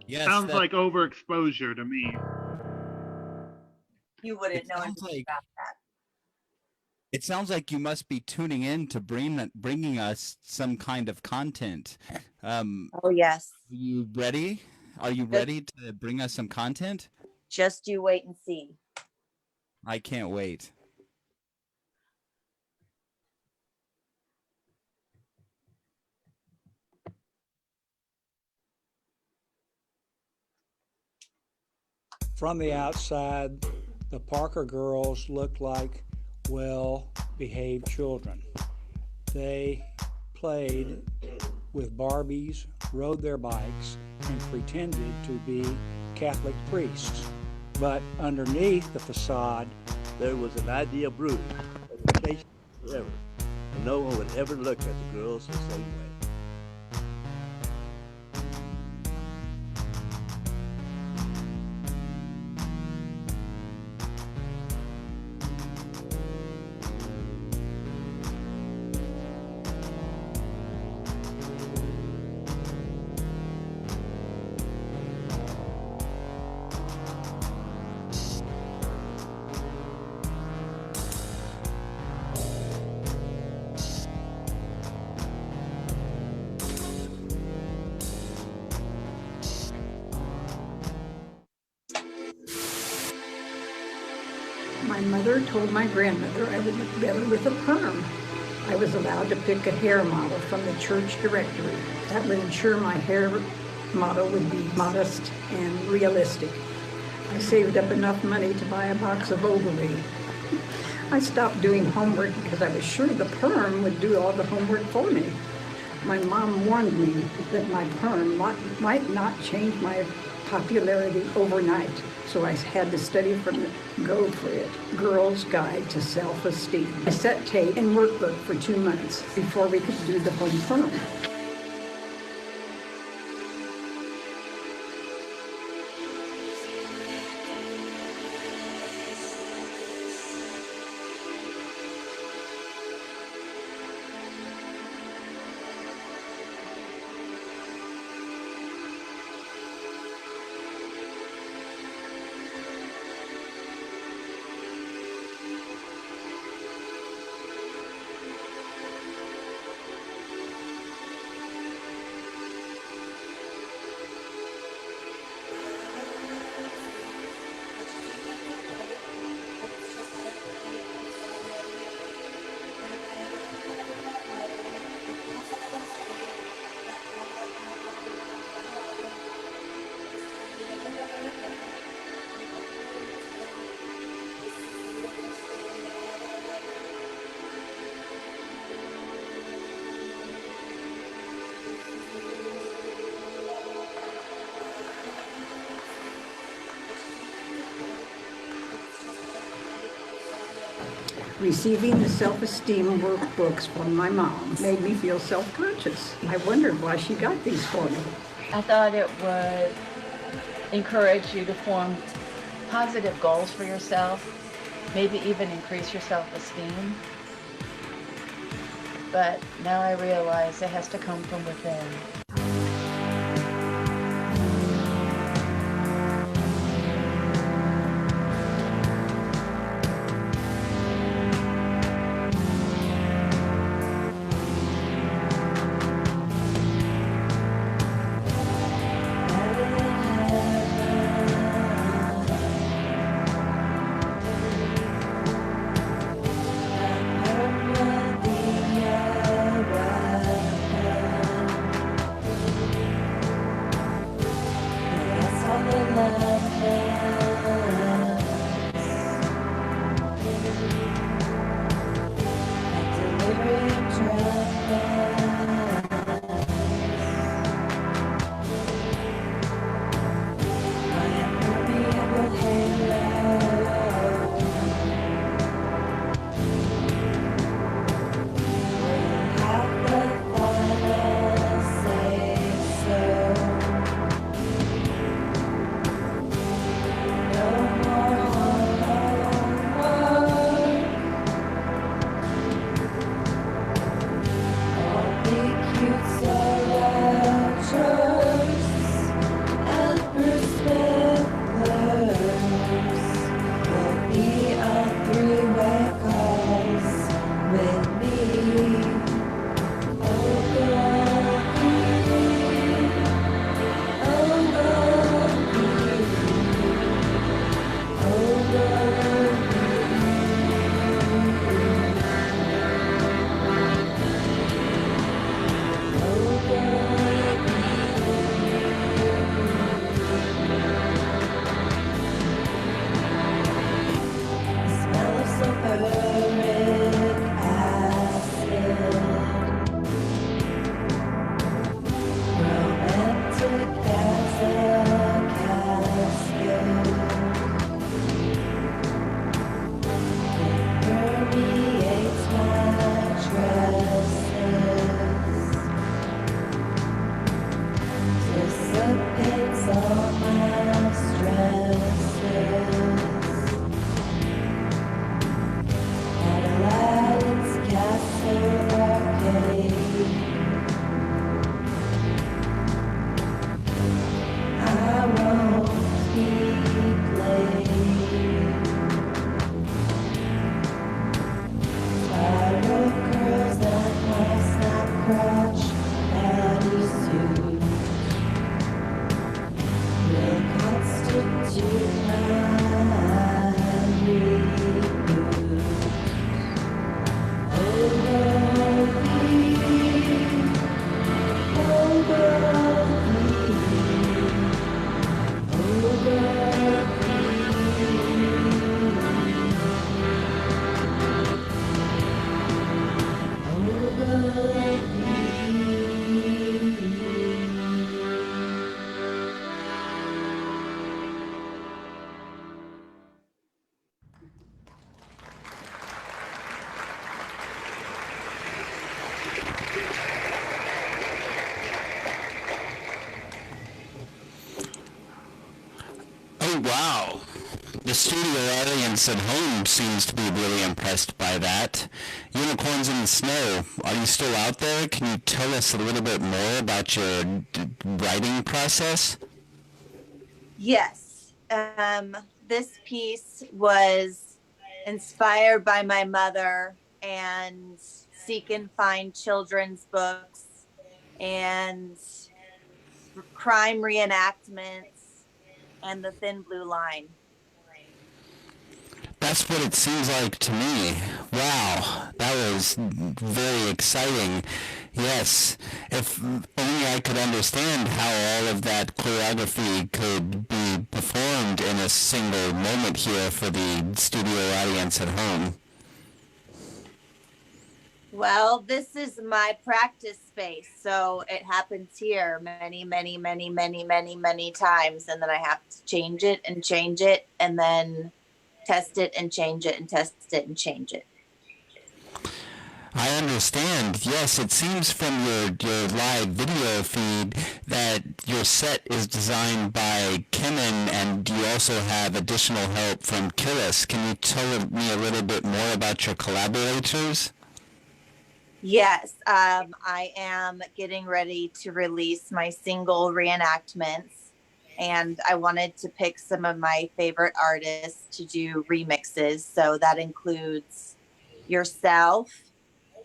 Yes, Sounds like overexposure to me. You wouldn't It know sounds anything like- about that. It sounds like you must be tuning in to bringing us some kind of content. Oh, yes. You ready? Are you ready to bring us some content? Just you wait and see. I can't wait. From the outside, the Parker girls looked like well-behaved children. They played with Barbies, rode their bikes, and pretended to be Catholic priests. But underneath the facade, there was an idea brewing that would chase forever, and no one would ever look at the girls the same way. My mother told my grandmother I would look better with a perm. I was allowed to pick a hair model from the church directory. That would ensure my hair model would be modest and realistic. I saved up enough money to buy a box of Overly. I stopped doing homework because I was sure the perm would do all the homework for me. My mom warned me that my perm might not change my popularity overnight, so I had to study from the Go For It, Girl's Guide to Self-Esteem. I set tape and workbook for 2 months before we could do the home perm. Receiving the self-esteem workbooks from my mom made me feel self-conscious. I wondered why she got these for me. I thought it would encourage you to form positive goals for yourself, maybe even increase your self-esteem. But now I realize it has to come from within. Oh, wow. The studio audience at home seems to be really impressed by that. Unicorns in the Snow, are you still out there? Can you tell us a little bit more about your writing process? Yes. This piece was inspired by my mother and Seek and Find children's books and crime reenactments and The Thin Blue Line. That's what it seems like to me. Wow, that was very exciting. Yes, if only I could understand how all of that choreography could be performed in a single moment here for the studio audience at home. Well, this is my practice space, so it happens here many, many, many, many, many, many times, and then I have to change it, and then test it and change it and test it and change it. I understand. Yes, it seems from your live video feed that your set is designed by Kemen, and you also have additional help from Killis. Can you tell me a little bit more about your collaborators? Yes, I am getting ready to release my single reenactments, and I wanted to pick some of my favorite artists to do remixes. So that includes yourself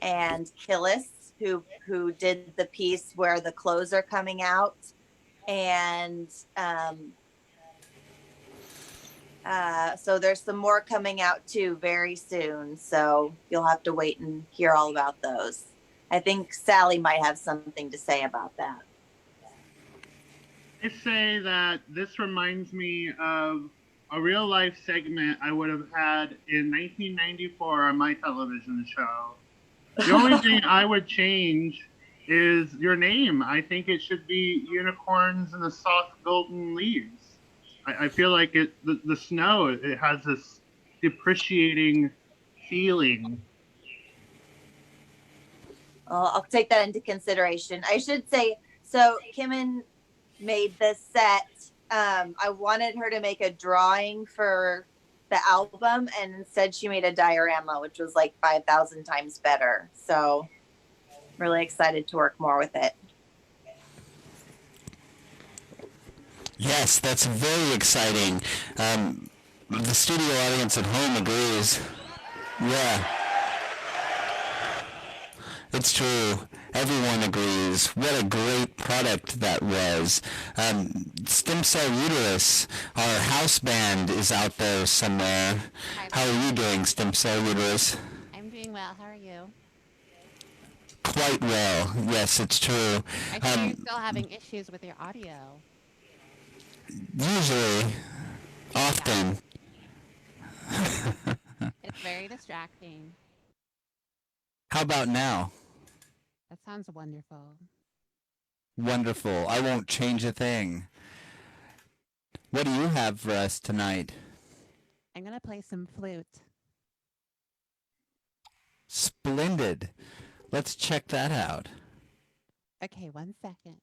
and Killis, who did the piece where the clothes are coming out, and so there's some more coming out too very soon. So you'll have to wait and hear all about those. I think Sally might have something to say about that. I say that this reminds me of a real life segment I would have had in 1994 on my television show. The only thing I would change is your name. I think it should be Unicorns and the Soft Golden Leaves. I feel like the snow, it has this depreciating feeling. I'll take that into consideration. I should say, so Kimmin made this set. I wanted her to make a drawing for the album, and instead she made a diorama, which was like 5,000 times better. So really excited to work more with it. Yes, that's very exciting. The studio audience at home agrees. Yeah. It's true. Everyone agrees. What a great product that was. Stem Cell Uterus, our house band, is out there somewhere. How are you doing, Stem Cell Uterus? I'm doing well. How are you? Quite well. Yes, it's true. I see you're still having issues with your audio. Usually. Often. It's very distracting. How about now? That sounds wonderful. Wonderful. I won't change a thing. What do you have for us tonight? I'm going to play some flute. Splendid. Let's check that out. Okay, 1 second.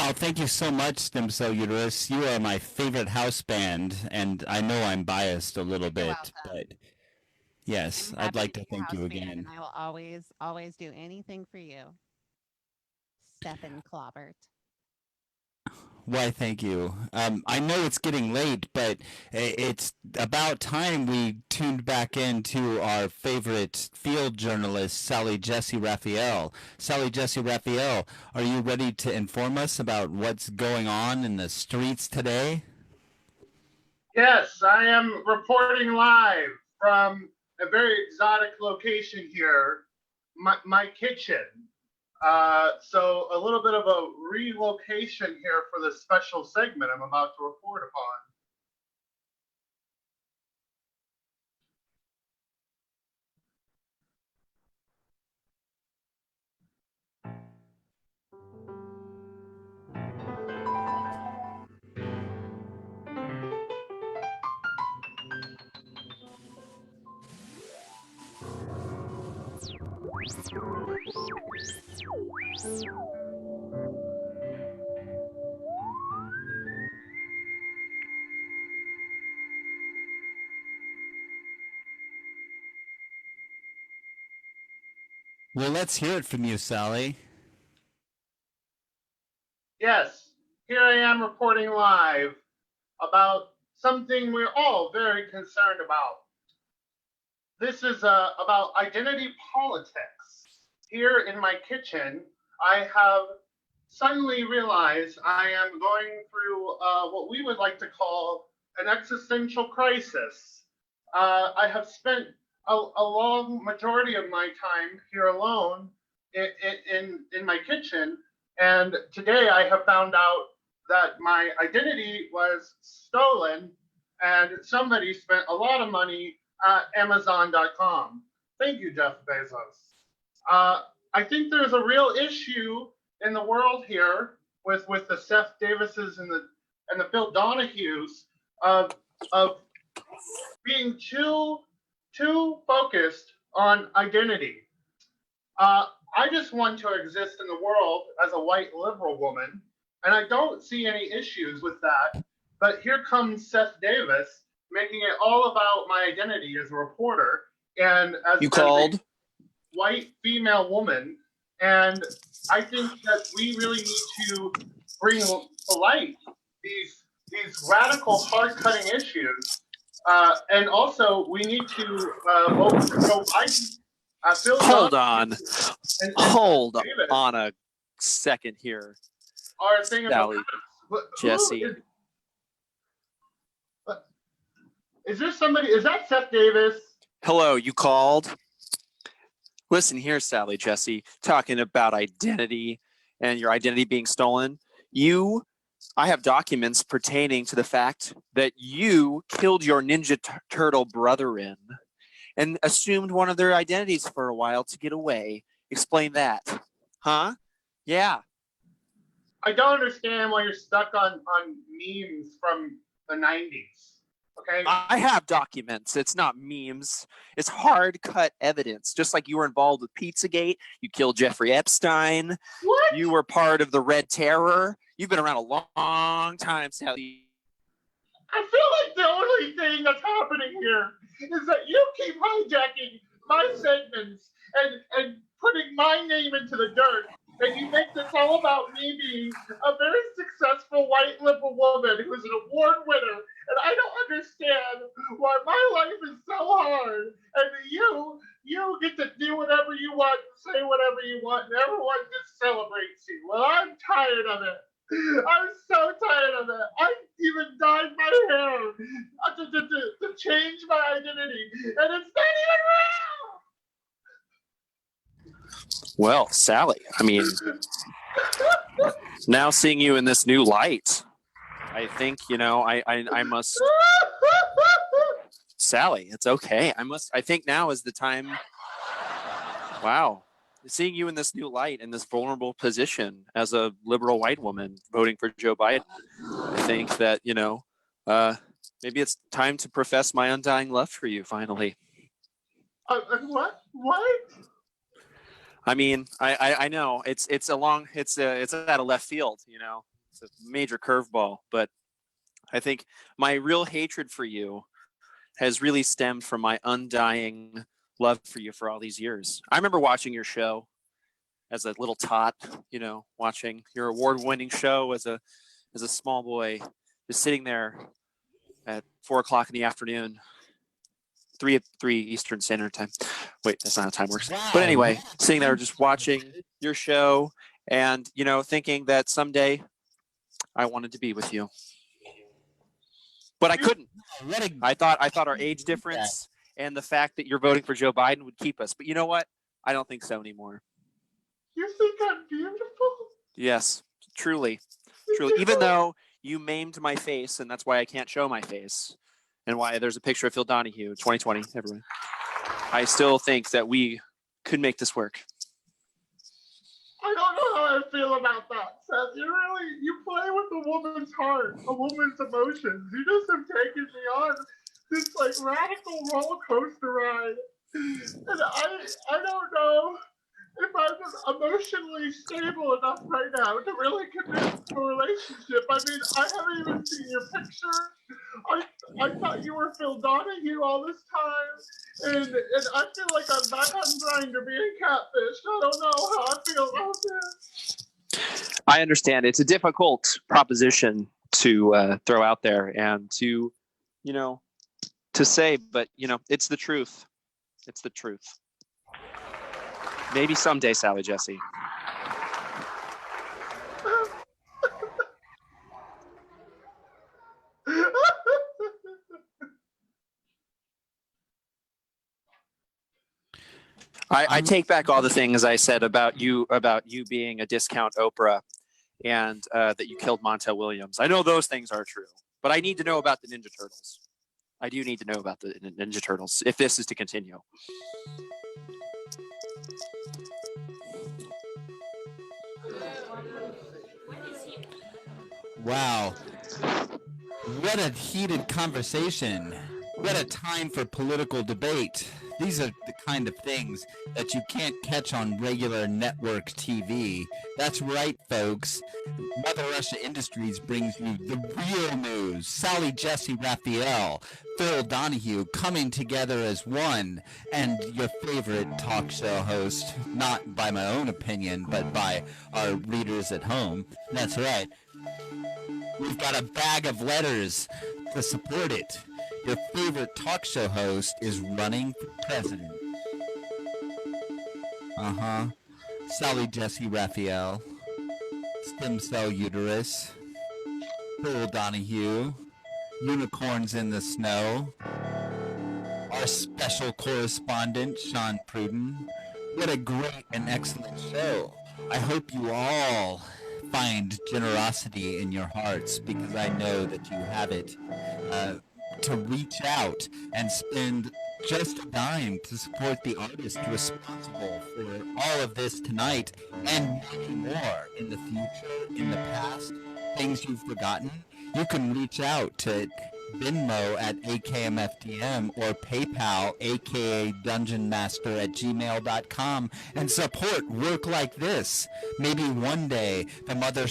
Wow, thank you so much, Stem Cell Uterus. You are my favorite house band, and I know I'm biased a little bit, but yes, I'm I'd happy like to to be your thank you house band, again. and I will always do anything for you. Stefan Clobbert. Why, thank you. I know it's getting late, but it's about time we tuned back into our favorite field journalist, Sally Jesse Raphael. Sally Jesse Raphael, are you ready to inform us about what's going on in the streets today? Yes, I am reporting live from a very exotic location here, my kitchen. So a little bit of a relocation here for this special segment I'm about to report upon. Well, let's hear it from you, Sally. Yes, here I am reporting live about something we're all very concerned about. This is about identity politics. Here in my kitchen, I have suddenly realized I am going through what we would like to call an existential crisis. I have spent a long majority of my time here alone in my kitchen, and today I have found out that my identity was stolen and somebody spent a lot of money at Amazon.com. Thank you, Jeff Bezos. I think there's a real issue in the world here with the Seth Davises and the Phil Donahues of being too focused on identity. I just want to exist in the world as a white liberal woman, and I don't see any issues with that. But here comes Seth Davis making it all about my identity as a reporter and as a white female woman. And I think that we really need to bring to light these radical, hard-cutting issues. And also, we need to vote for Joe Biden. Hold on. Hold Davis on a second here. are thinking about Jesse. Is there somebody? Is that Seth Davis? Hello, you called? Listen here, Sally Jesse, talking about identity and your identity being stolen. I have documents pertaining to the fact that you killed your Ninja Turtle brethren and assumed one of their identities for a while to get away. Explain that. Huh? Yeah. I don't understand why you're stuck on memes from the 90s. Okay. I have documents. It's not memes. It's hard cut evidence. Just like you were involved with Pizzagate, you killed Jeffrey Epstein. What? You were part of the Red Terror. You've been around a long time, Sally. I feel like the only thing that's happening here is that you keep hijacking my segments and putting my name into the dirt. And you make this all about me being a very successful white liberal woman who's an award winner. And I don't understand why my life is so hard. And you get to do whatever you want, say whatever you want, and everyone just celebrates you. Well, I'm tired of it. I'm so tired of it. I even dyed my hair to change my identity. And it's not even real. Well, Sally, I mean, now seeing you in this new light, I think, I must. Sally, it's okay. I think now is the time. Wow. Seeing you in this new light, in this vulnerable position as a liberal white woman voting for Joe Biden, I think that, maybe it's time to profess my undying love for you finally. What? What? I mean, I know it's out of left field, It's a major curveball, but I think my real hatred for you has really stemmed from my undying love for you for all these years. I remember watching your show as a little tot, you know, watching your award-winning show as a small boy, just sitting there at 4 o'clock in the afternoon, 3 Eastern Standard Time. Wait, that's not how time works. Wow. But anyway, sitting there just watching your show and, you know, thinking that someday I wanted to be with you. But I couldn't. I thought our age difference and the fact that you're voting for Joe Biden would keep us. But you know what? I don't think so anymore. You think I'm beautiful? Yes, truly. Truly. Even though you maimed my face, and that's why I can't show my face, and why there's a picture of Phil Donahue, 2020, everyone. I still think that we could make this work. I don't know how I feel about that, Seth. You play with a woman's heart, a woman's emotions. You just have taken me on this like radical roller coaster ride. And I don't know if I'm emotionally stable enough right now to really commit to a relationship. I mean, I haven't even seen your picture. I thought you were Phil Donahue all this time, and I feel like I'm back on Grindr being catfished. I don't know how I feel about this. I understand. It's a difficult proposition to throw out there and to, you know, to say, but, you know, it's the truth. It's the truth. Maybe someday, Sally Jesse. I take back all the things I said about you being a discount Oprah and that you killed Montel Williams. I know those things are true, but I need to know about the Ninja Turtles. I do need to know about the Ninja Turtles if this is to continue. Wow. What a heated conversation. What a time for political debate. These are the kind of things that you can't catch on regular network TV. That's right, folks. Mother Russia Industries brings you the real news. Sally Jesse Raphael, Phil Donahue coming together as one, and your favorite talk show host, not by my own opinion, but by our readers at home. That's right. We've got a bag of letters to support it. Your favorite talk show host is running for president. Sally Jesse Raphael, Stem Cell Uterus, Phil Donahue, Unicorns in the Snow, our special correspondent, Sean Pruden. What a great and excellent show. I hope you all find generosity in your hearts, because I know that you have it, to reach out and spend just a dime to support the artist responsible for all of this tonight and many more in the future, in the past, things you've forgotten. You can reach out to Venmo at AKMFDM or PayPal, aka DungeonMaster at gmail.com, and support work like this. Maybe one day the Mother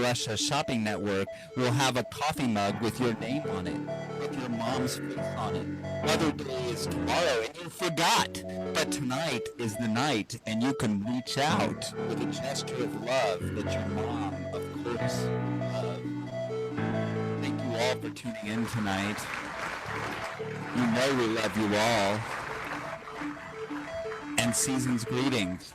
Russia Shopping Network will have a coffee mug with your name on it, with your mom's face on it. Mother Day is tomorrow and you forgot, but tonight is the night, and you can reach out with a gesture of love that your mom, of course, loves. Thank you all for tuning in tonight. You know we love you all. And season's greetings.